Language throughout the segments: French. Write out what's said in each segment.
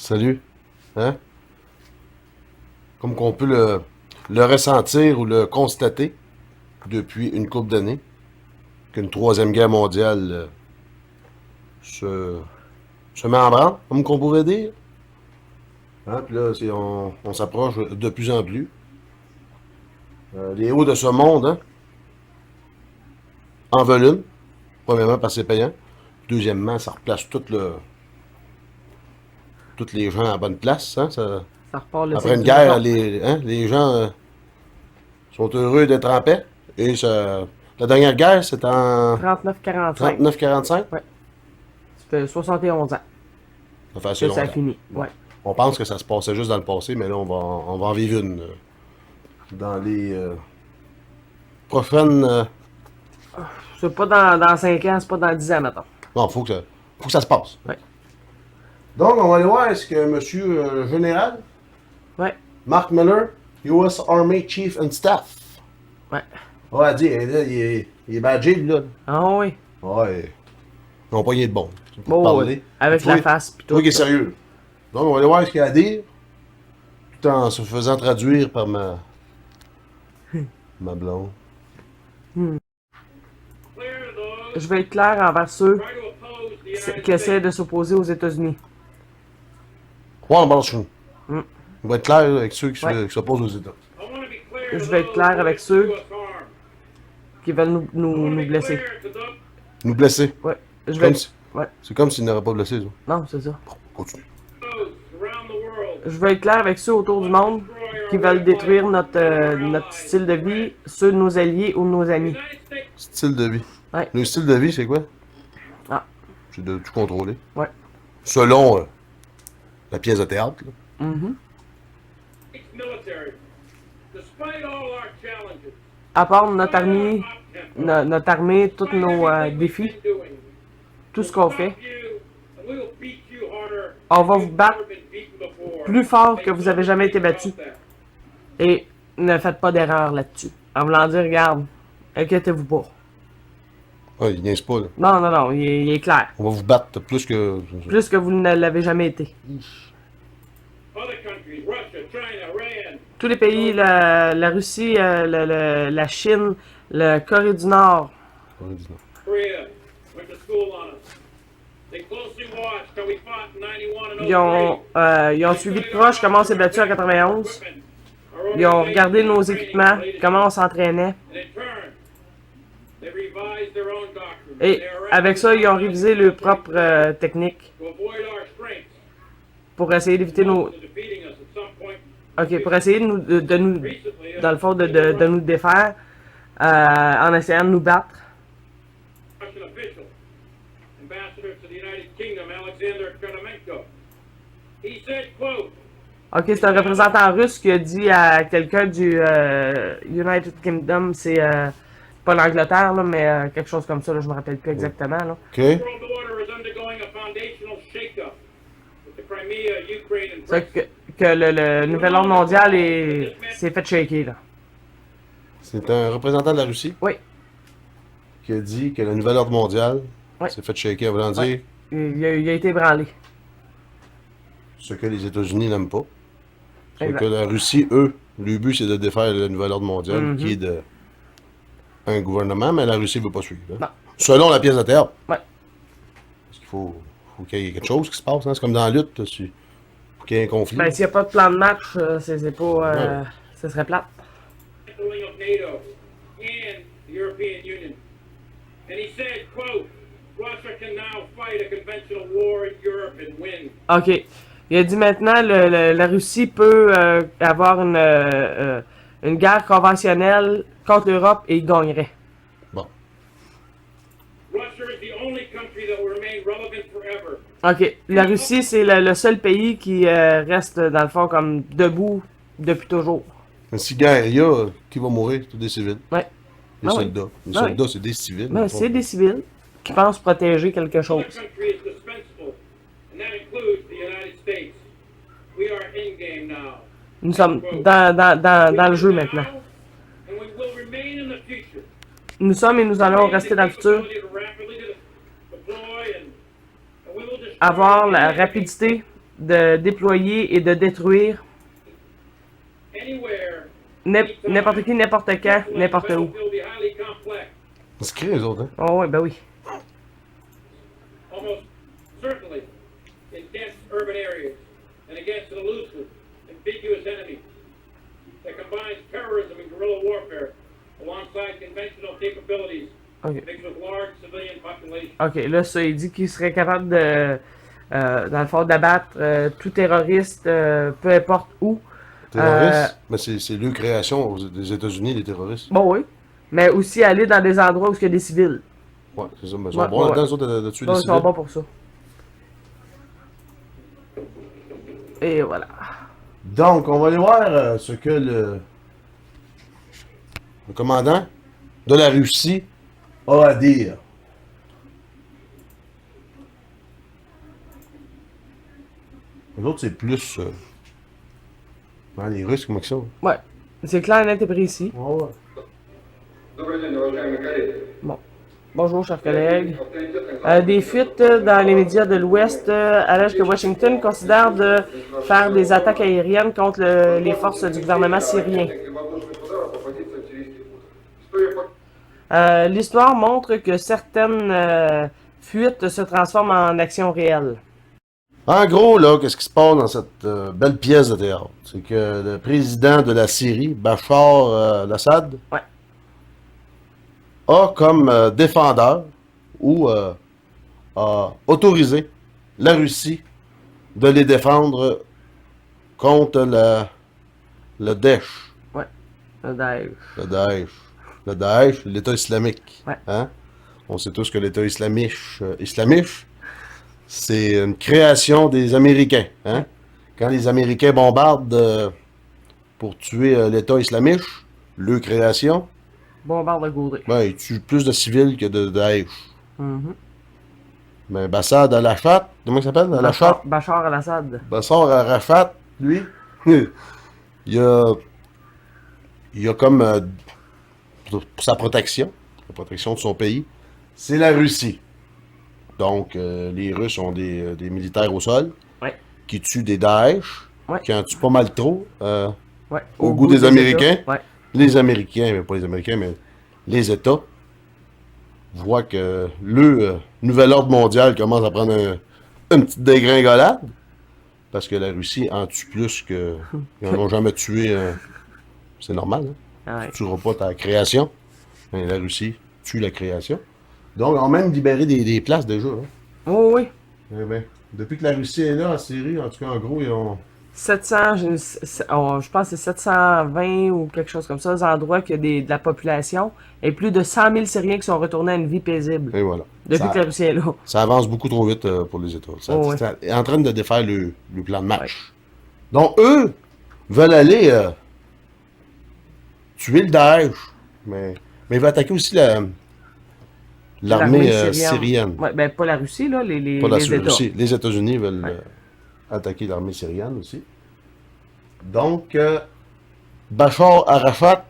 Salut. Hein? Comme qu'on peut le ressentir ou le constater depuis une couple d'années, qu'une troisième guerre mondiale se, se met en branle, comme qu'on pourrait dire. Hein? Puis là, on s'approche de plus en plus. Les hauts de ce monde, hein? En volume. Premièrement, parce que c'est payant. Deuxièmement, ça replace toutes les gens à la bonne place. Hein? Ça repart le Après une cycle du guerre, marathon. les gens sont heureux d'être en paix. Et la dernière guerre, c'était en 39-45. 39-45. Ouais. Ça fait 71 ans Ça fait assez que ça a longtemps. fini. Bon. Ouais. On pense que ça se passait juste dans le passé, mais là, on va en vivre une dans les prochaines. C'est pas dans 5 ans, c'est pas dans 10 ans, maintenant. Bon, faut que ça se passe. Ouais. Donc, on va aller voir est-ce que monsieur le général, Ouais. Mark Miller, US Army Chief and Staff, Ouais. a dit, là, il est badgé, lui, là. Ah oui. Ouais. Ils ont pogné de bon. Pour Bon, parler. ouais. Avec Toi, la face pis tout. Toi qui est sérieux. Donc, on va aller voir ce qu'il a à dire, tout en se faisant traduire par ma blonde. Je vais être clair envers ceux qui essaient de s'opposer aux États-Unis. Ouais, on marche. Mm. On va être clair là, avec ceux qui Ouais. qui s'opposent aux États. Je vais être clair avec ceux qui veulent nous blesser. Nous blesser. Ouais. Je vais Comme être... si- Ouais. C'est comme s'ils n'auraient pas blessé, ça. Non, c'est ça. Continue. Je vais être clair avec ceux autour du monde qui veulent détruire notre style de vie, ceux de nos alliés ou de nos amis. Style de vie. Ouais. Le style de vie, c'est quoi? Ah. C'est de tout contrôler. Ouais. Selon la pièce de théâtre. Là. Mhm. À part notre armée, notre armée, tous nos défis, tout ce qu'on fait, on va vous battre plus fort que vous avez jamais été battu. Et ne faites pas d'erreur là-dessus. En voulant dire, regarde, inquiétez-vous pas. Ouais, il niaise pas, là. Non, non, non, il est clair. On va vous battre plus que. Plus que vous ne l'avez jamais été. Tous les pays, la Russie, la Chine, la Corée du Nord, Ouais, dis-donc. ils ont suivi de proche comment on s'est battu en 91. Ils ont regardé nos équipements, comment on s'entraînait. Et avec ça, ils ont révisé leurs propres techniques pour essayer d'éviter nos... Ok, pour essayer de nous, dans le fond, de nous défaire en essayant de nous battre. Ok, c'est un représentant russe qui a dit à quelqu'un du United Kingdom, c'est pas l'Angleterre, là, mais quelque chose comme ça, là, je me rappelle plus exactement. Là. OK. C'est que le nouvel ordre mondial s'est fait shaker. Là. C'est un représentant de la Russie Oui, qui a dit que le nouvel ordre mondial Ouais. s'est fait shaker, en voulant dire Ouais. Il a été ébranlé. ce que les États-Unis n'aiment pas. C'est Exact. que la Russie, eux, le but, c'est de défaire le nouvel ordre mondial, Mhm. qui est de un gouvernement, mais la Russie ne veut pas suivre. Hein. Non. Selon la pièce de théâtre. Ouais. Parce qu'il faut qu'il y ait quelque chose qui se passe. Hein. C'est comme dans la lutte, faut qu'il y ait un conflit. Ben, s'il n'y a pas de plan de match, c'est pas. Ouais. Ce serait plate. Ok. Il a dit maintenant la Russie peut avoir une guerre conventionnelle contre l'Europe et il gagnerait. Bon. Ok. La Russie, c'est le seul pays qui reste, dans le fond, comme debout depuis toujours. Mais si guerre il y a, qui va mourir? C'est des civils. Ouais. Des Ah oui. soldats. Les Ah oui. soldats, c'est des civils. Ben, c'est des civils qui pensent protéger quelque chose. Nous sommes dans le jeu maintenant. Nous sommes et nous allons rester dans le futur. Avoir la rapidité de déployer et de détruire anywhere, n'importe qui, n'importe quand, n'importe où. battlefield be highly complex, Ils se créent, eux autres, hein? Oh oui, ben oui. almost certainly in dense urban areas, and against an elusive, ambiguous enemy that combines terrorism and guerrilla warfare alongside conventional capabilities Ok. mixed with large civilian populations. Ok, là, ça, il dit qu'il serait capable de, dans le fond, d'abattre tout terroriste, peu importe où. Terroristes? Mais c'est leur création des États-Unis, les terroristes. Bon, oui. Mais aussi aller dans des endroits où il y a des civils. Ouais, c'est ça. Mais ils sont Ouais, bons ouais, là-dedans, ouais. eux autres, de tuer Bon, les ils sont civils. bons pour ça. Et voilà. Donc, on va aller voir ce que le commandant de la Russie a à dire. Les autres, c'est plus... les Russes, comment ils sont? Ouais. C'est clair, net et précis. Ouais, ouais. Добрый день, уважаемые коллеги. Bon. Bonjour, chers collègues. Авторитетных Des fuites dans les médias de l'Ouest allegent que Washington considère de faire des attaques aériennes contre les forces du gouvernement syrien. и воздушных ударов по позициям сирийских хутов. История L'histoire montre que certaines fuites se transforment en actions réelles. En gros, là, qu'est-ce qui se passe dans cette belle pièce de théâtre? C'est que le président de la Syrie, Bachar al-Assad, Ouais. a comme défendeur ou a autorisé la Russie de les défendre contre le Daesh. Ouais. Le Daesh. Le Daesh. Le Daesh, l'État islamique. Ouais. Hein? On sait tous que l'État islamique, c'est une création des Américains. Hein? Quand les Américains bombardent pour tuer l'État islamique, leur création, Bombarde de Gaudry. ben, ils tuent plus de civils que de Daesh. Mhm. Mais Bachar al-Assad, comment il s'appelle? Al-Assad? Bachar al-Assad. Bachar al-Assad, lui, il a comme, pour sa protection, la protection de son pays, c'est la Russie. Donc, les Russes ont des militaires au sol Ouais. qui tuent des Daesh, Ouais. qui en tuent pas mal trop Ouais. au goût des Américains. États. Ouais. Les Américains, mais pas les Américains, mais les États voient que le nouvel ordre mondial commence à prendre une petite dégringolade. Parce que la Russie en tue plus que. Ils n'en ont jamais tué. C'est normal, hein? Ah ouais. Tu tueras pas ta création. Mais la Russie tue la création. Donc, ils ont même libéré des places déjà. Hein? Oh oui. Eh ben, depuis que la Russie est là en Syrie, en tout cas, en gros, ils ont. 700, je pense que c'est 720 ou quelque chose comme ça, des endroits qu'il y a de la population, et plus de 100 000 Syriens qui sont retournés à une vie paisible Et voilà. depuis Ça- que la Russie est là. Ça avance beaucoup trop vite pour les États. Ça, Oh, ouais. ça est en train de défaire le plan de match. Donc, eux veulent aller tuer le Daesh. Mais ils veulent attaquer aussi l'armée syrienne. Ouais, ben pas la Russie, là, les Pas la États. Russie. Les États-Unis veulent Ouais. attaquer l'armée syrienne aussi. Donc, Bachar Arafat,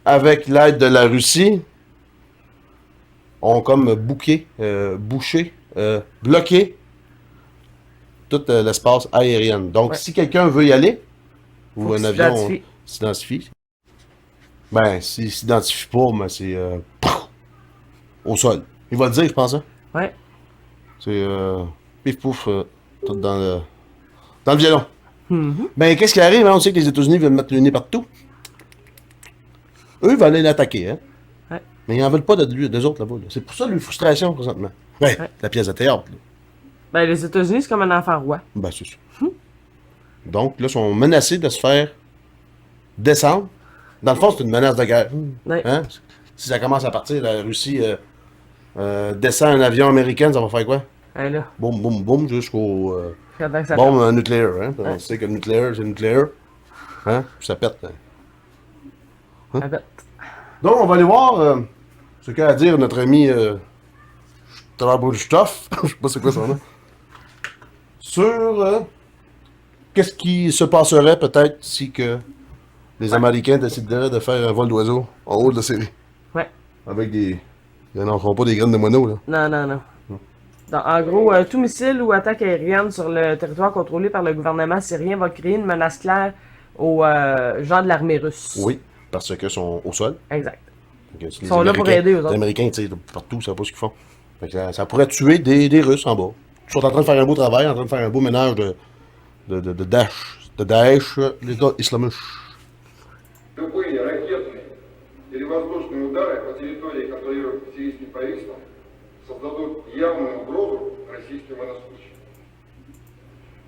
avec l'aide de la Russie, ont comme bouché, bloqué tout l'espace aérien. Donc, Ouais. si quelqu'un veut y aller, ou Faut un qu'il avion s'identifie. s'identifie, ben, s'il s'identifie pas, ben, c'est au sol. Il va le dire, je pense. Hein? Ouais. C'est pif pouf, tout dans le violon. Mhm. Ben, qu'est-ce qui arrive? Hein? On sait que les États-Unis veulent mettre le nez partout. Eux, ils veulent aller l'attaquer. Hein? Ouais. Mais ils n'en veulent pas d'eux autres là-bas. Là. C'est pour ça leur frustration présentement. Ouais, Ouais. la pièce de théâtre. Là. Ben les États-Unis, c'est comme un enfant roi. Ben, c'est ça. Donc, là, ils sont menacés de se faire descendre. Dans le fond, c'est une menace de guerre. Ouais. Hein? Si ça commence à partir, la Russie descend un avion américain, ça va faire quoi? Ouais, là. Boum, boum, boum, jusqu'au Quand ça bombe nucléaire. Hein? On Ouais. sait que le nucléaire, c'est nucléaire. Hein? Puis ça pète. Hein? fait. Fait. Donc, on va aller voir ce qu'a à dire notre ami Traboulchtov, je sais pas c'est quoi son nom, sur qu'est-ce qui se passerait peut-être si que les Américains décideraient de faire un vol d'oiseau en haut de la série. Ouais. Avec des... Ils n'en feront pas des graines de moineau, là. Non, non, non. En gros, tout missile ou attaque aérienne sur le territoire contrôlé par le gouvernement syrien va créer une menace claire aux gens de l'armée russe. Oui, parce qu'ils sont au sol. Exact. Donc, Ils sont là pour aider, eux autres. Les Américains, tu sais, partout, ça savent pas ce qu'ils font. Fait que ça pourrait tuer des Russes en bas. Ils sont en train de faire un beau travail, en train de faire un beau ménage de Daesh, l'État islamique. Любые ракетные или воздушные удары по территории, контролируемой сирийским правительством, создадут явную угрозу российским военнослужащим.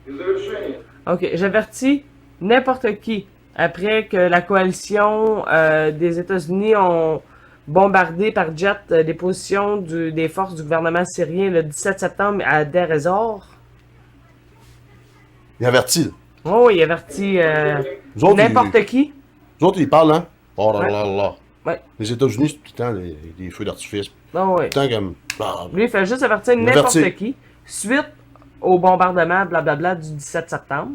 И в завершение Ok, j'avertis n'importe qui, après que la coalition des États-Unis ont bombardé par jet des positions des forces du gouvernement syrien le 17 septembre à Deir ez-Zor. Il avertit, là. Oh, il avertit Nous autres, n'importe qui. Les autres, ils parlent, hein? Oh là là là. Ouais. Les États-Unis, c'est tout le temps des feux d'artifice. Oh, ouais. Tout le temps comme. Ah, Lui, il fait juste avertir Il n'importe avertit. qui, suite au bombardement blablabla du 17 septembre.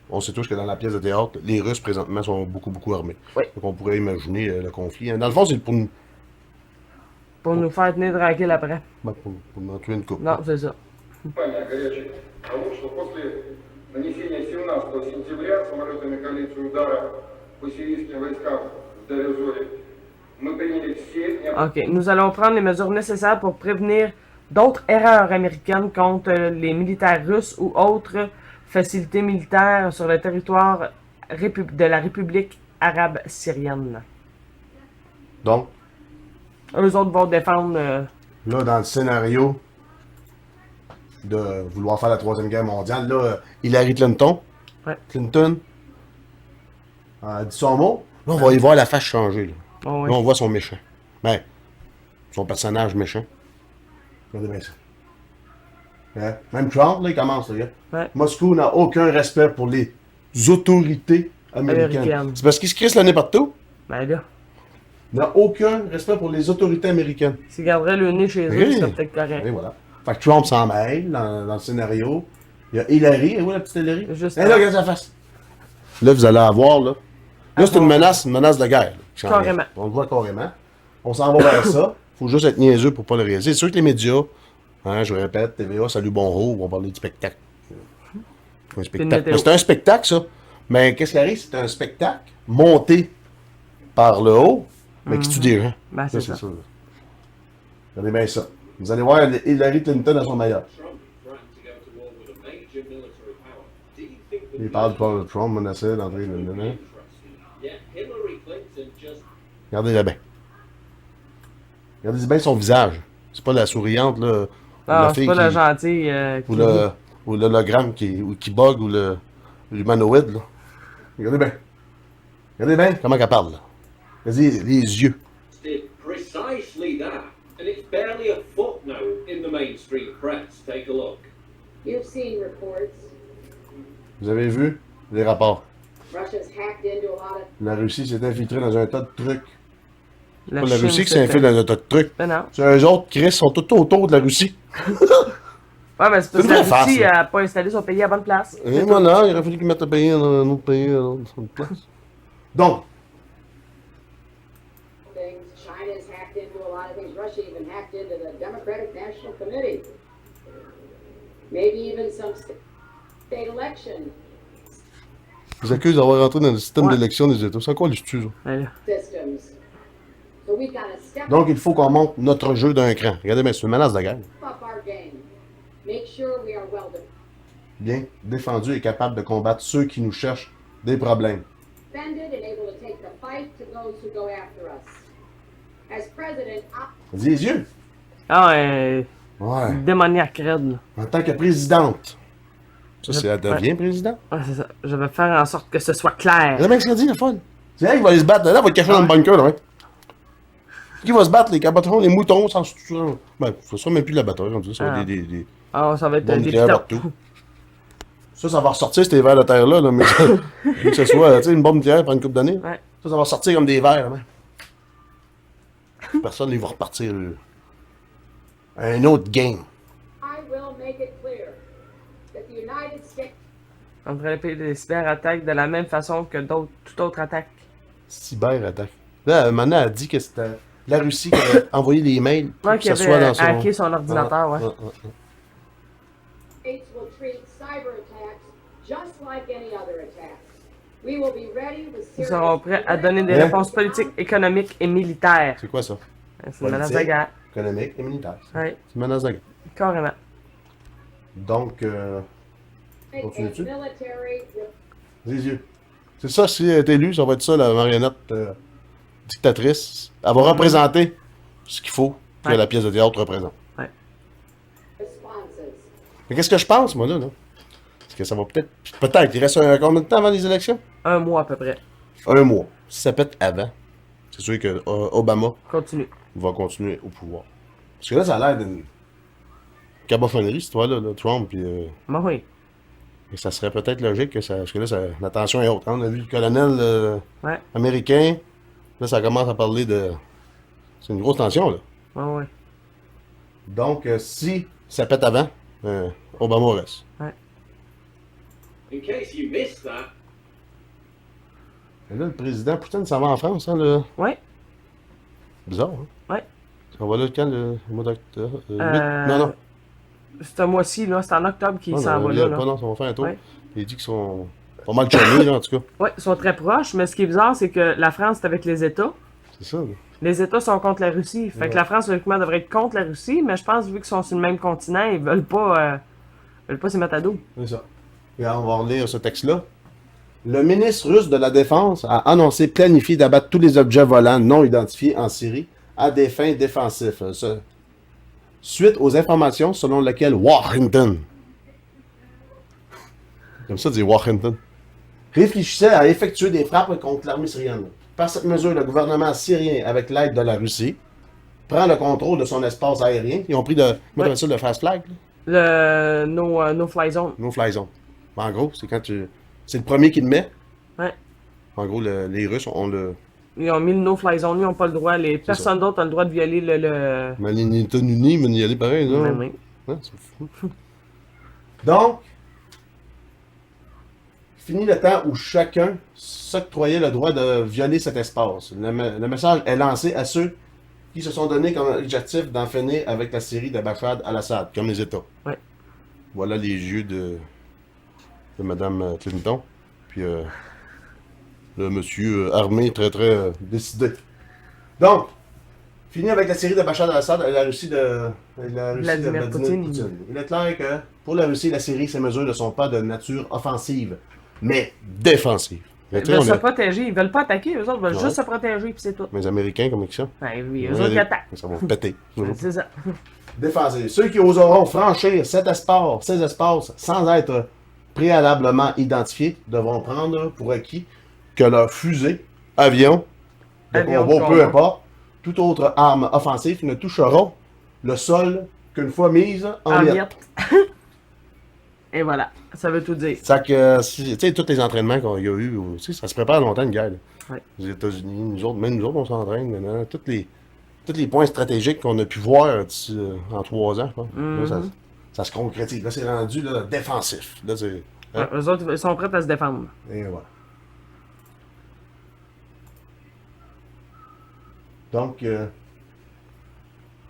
on sait tous que dans la pièce de théâtre, les Russes, présentement, sont beaucoup armés. Oui. Donc, on pourrait imaginer le conflit. Dans le fond, c'est pour nous Faire tenir tranquille après. pour nous en tuer une coupe. Non, c'est ça. горячих голов, что после нанесения 17 сентября самолетами коалиции удара по сирийским войскам в Дарезоре мы приняли все необходимые Ok, nous allons prendre les mesures nécessaires pour prévenir d'autres erreurs américaines contre les militaires russes ou autres facilités militaires sur le territoire de la République arabe syrienne. Donc, Eux autres vont défendre. là, dans le scénario de vouloir faire la Troisième Guerre mondiale, là, Hillary Clinton, Ouais. a dit son mot. Là, on va y voir la face changer. Là, Oh, oui. Là, on voit son méchant. Ben, son personnage méchant. Regardez bien ça. Hein? Même Trump, là, il commence. Là, Ouais. Moscou n'a aucun respect pour les autorités américaines. Américaines. C'est parce qu'ils se crissent l'année partout. Ben là, Il n'a aucun respect pour les autorités américaines. s'ils garderaient le nez chez eux, Oui. ce serait peut-être correct. Et voilà. Fait que Trump s'en mêle dans le scénario. Il y a Hillary. Et où la petite Hillary? Juste Et là, regarde sa face. Là, vous allez avoir, là. Là, c'est une menace de guerre. Là, qui s'en vient. Carrément. On le voit carrément. On s'en va vers ça. Faut juste être niaiseux pour pas le réaliser. C'est sûr que les médias, hein, je répète, TVA, Salut Bonjour, vont parler du spectacle. Un spectacle. météo. Mais c'est un spectacle, ça. Mais qu'est-ce qui arrive? C'est un spectacle monté par le haut, mais qui tue des gens. Ben, c'est ça. ça. Regardez bien ça. Vous allez voir Hillary Clinton à son meilleur. Trump threatened to go to war with a major military power. Do you think that Il parle pas de Trump, menacé d'entrer dans le. Yeah, Hillary Clinton just Regardez-la bien. Regardez bien son visage. C'est pas la souriante, là. Ah, c'est fille pas la qui- gentille. Ou l'hologramme qui bug, ou l'humanoïde, là. Regardez bien. Regardez bien comment elle parle, là. Regardez les yeux. did precisely that. And it's barely a footnote in the mainstream press. Take a look. You've seen reports. Vous avez vu les rapports. Russia's hacked into a lot of. La Russie s'est infiltrée dans un tas de trucs. La Pas la Chine, Russie qui c'était- s'infiltre dans un tas de trucs. Ben non. C'est eux autres, Chris, sont tout autour de la Russie. Ouais, mais c'est parce C'est que la une vraie Russie farce, n'a pas installé son pays à bonne place. Et voilà, il aurait fallu qu'ils mettent le pays dans un autre pays, dans une autre place. Donc, things. China's hacked into a lot of things. Russia even hacked into the Democratic National Committee. Maybe even some state election ils accusent d'avoir rentré dans le système Ouais. d'élection des États. C'est quoi les studios? Ben là. systems. So we've got to step Donc, il faut qu'on monte notre jeu d'un cran. Regardez bien, c'est une menace de guerre. up our game. Make sure we are well Bien défendu et capable de combattre ceux qui nous cherchent des problèmes. defended and able to take the fight to those who go after us. As president, Dis les yeux. Ah, Ouais. démoniaque raide, là. En tant que présidente. Ça, c'est elle devient Ouais. président. Ah, c'est ça. Je vais faire en sorte que ce soit clair. Regardez bien ce qu'elle dit, la folle. C'est elle qui va aller se battre. Là, elle va être cachée dans le bunker, là, ouais. Qui va se battre, les cabochons, les moutons, sans... Ben, ce sera même plus de la bataille, on dit. Ça va Ah. être des Ah, ça va être bombes des nucléaires pitons. partout. Ça va ressortir, ces vers de terre-là, là, mais que ce soit, tu sais, une bombe nucléaire pendant une couple d'années. Ouais. Ça va ressortir comme des vers, là. Personne ne va repartir. Un autre game. I will make it clear that the United States On devrait payer des cyberattaques de la même façon que toute autre attaque. Cyberattaque. Là, maintenant, elle a dit que c'était la Russie qui avait envoyé les mails pour Ouais, que qui ça soit avait dans son... hacké son ordinateur, ouais. Ouais. States will treat cyber attacks just like any other attacks. We will be ready with Ils serious seront prêts à donner des Hein? réponses politiques, économiques et militaires. C'est quoi ça? C'est une menace de Politique, guerre. économique et militaire. Oui, C'est une menace de guerre. carrément. Donc, and Continue-tu? military les yeux. C'est ça, si elle est élue, ça va être ça, la marionnette dictatrice. Elle va représenter ce qu'il faut que Ouais. la pièce de théâtre représente. responses. Mais qu'est-ce que je pense, moi, là? Parce que ça va peut-être... Peut-être. Il reste combien de temps avant les élections? Un mois à peu près. Un mois. Si ça pète avant, c'est sûr que Obama Continue. va continuer au pouvoir. Parce que là, ça a l'air d'une caboffonnerie, cette histoire-là, là, Trump. Puis, Ben oui. et ça serait peut-être logique que ça... Parce que là, la tension est haute. Hein. On a vu le colonel Ouais. américain. Là, ça commence à parler de... C'est une grosse tension, là. Ouais, ouais. Donc, si ça pète avant, Obama reste. In case you missed that, Et là, le président Poutine s'en va en France, hein, là. Ouais. Bizarre, hein? Ouais. On va là quand, le mois d'octobre? Euh, Non, non. Ce mois-ci, là, c'est en octobre qu'il Non, s'en non, va il y là. a là. pas, non, on va faire un tour. Ouais. Il dit qu'ils sont pas mal chumés, là, en tout cas. Oui, ils sont très proches, mais ce qui est bizarre, c'est que la France est avec les États. C'est ça, là. Les États sont contre la Russie. Fait que la France, logiquement, devrait être contre la Russie, mais je pense, vu qu'ils sont sur le même continent, ils veulent pas se mettre à dos. C'est ça. Et on va relire ce texte-là. Le ministre russe de la Défense a annoncé planifier d'abattre tous les objets volants non identifiés en Syrie à des fins défensives. Suite aux informations selon lesquelles Washington, comme ça dire Washington, réfléchissait à effectuer des frappes contre l'armée syrienne. Par cette mesure, le gouvernement syrien, avec l'aide de la Russie, prend le contrôle de son espace aérien. Ils ont pris Ouais. ça, le fast flag, là. No Fly Zone. No fly zone. En gros, c'est quand tu. C'est le premier qui le met. Ouais. En gros, les Russes ont le. Ils ont mis le No Fly Zone, ils n'ont pas le droit. Personne d'autre a le droit de violer le... Mais les États-Unis, mais y aller pareil, là. Oui, oui. Ouais, c'est fou. Donc, fini le temps où chacun s'octroyait le droit de violer cet espace. Le message est lancé à ceux qui se sont donnés comme objectif d'en finir avec la Syrie de Bachar al-Assad, comme les États. Ouais. Voilà les yeux de Mme Clinton. Puis le monsieur armé très très décidé. Donc, fini avec la Syrie de Bachar al-Assad et la Russie de Vladimir Poutine. Il est clair que pour la Russie, la Syrie, ces mesures ne sont pas de nature offensive, mais défensive. Mais Ils tu sais, veulent on se a- protéger, ils veulent pas attaquer, eux autres veulent Ouais. juste se protéger, puis c'est tout. Mais les Américains, comme ils sont. Ouais, oui, eux autres qui attaquent. Ça va péter. C'est ça. Défensif. Ceux qui oseront franchir ces espaces sans être préalablement identifiés devront prendre pour acquis que leurs fusées, avions, de Avions de combat, peu combat. importe, toute autre arme offensive ne toucheront le sol qu'une fois mise en En miettes. miettes. Et voilà, ça veut tout dire. Ça que, tu sais, tous les entraînements qu'il y a eu, tu sais, ça se prépare longtemps une guerre. Là. Ouais. Les États-Unis, même nous autres, on s'entraîne maintenant. Tous les points stratégiques qu'on a pu voir d'ici, en 3 ans, je pense. Là, ça se concrétise. Là, c'est rendu là, défensif. Là, c'est. Hein? Ouais, eux autres, ils sont prêts à se défendre. Et voilà. Donc, je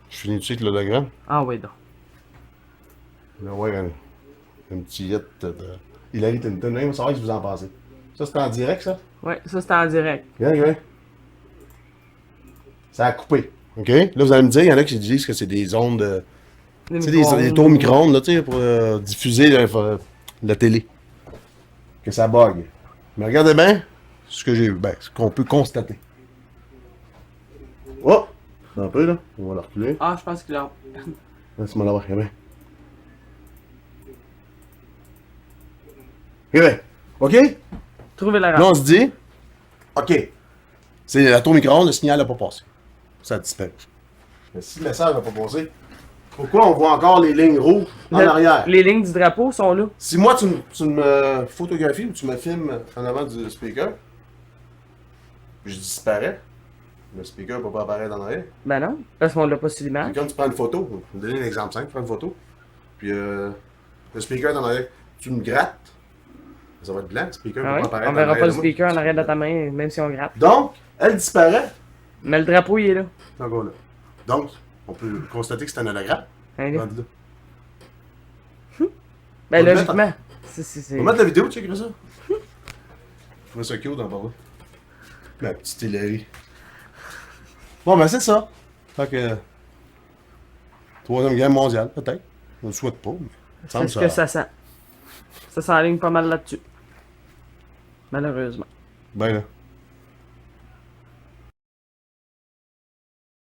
finis tout de suite l'hologramme. Ah oui, donc. Je vais avoir un petit hit de Hillary Clinton. On va savoir ce que vous en pensez. Ça, c'est en direct, ça? Ouais, ça c'était en direct. Viens. Ça a coupé. OK? Là, vous allez me dire, il y en a qui disent que c'est des ondes. Tu sais, des taux micro-ondes, là, tu sais, pour diffuser la télé. Que ça bug. Mais regardez bien ce que j'ai vu. Ben, ce qu'on peut constater. Oh! Un peu, là. On va la reculer. Ah, je pense qu'il a. Laisse-moi la voir, regardez bien. Regardez. OK? Trouvez la Là, rame. on se dit, OK, c'est la tour micro-ondes, le signal n'a pas passé. Ça disparaît. Mais si le message n'a pas passé, pourquoi on voit encore les lignes rouges en arrière? Les lignes du drapeau sont là. Si moi, tu me photographies ou tu me filmes en avant du speaker, je disparais, le speaker ne peut pas apparaître en arrière. Ben non, parce qu'on l'a pas sur Et l'image. quand tu prends une photo, je vais te donner un exemple simple, tu prends une photo, puis le speaker est en arrière, tu me grattes, ça va être blanc, le speaker ne Ah peut ouais? pas apparaître On en verra arrière pas le de moi. speaker en arrière de ta main, même si on gratte. Donc, elle disparaît. Mais le drapeau, il est là. Encore là. Donc, on peut constater que c'est un hologramme. Hein, là. Rendu là. Ben, On va le logiquement. On va mettre la vidéo, tu sais, ça? Je trouvais ça cute d'en parler. La petite Hillary. Bon, ben c'est ça. Fait que... Troisième guerre mondiale, peut-être. On le souhaite pas, mais... C'est ce que ça sent. Ça s'enligne pas mal là-dessus. Malheureusement. Ben là.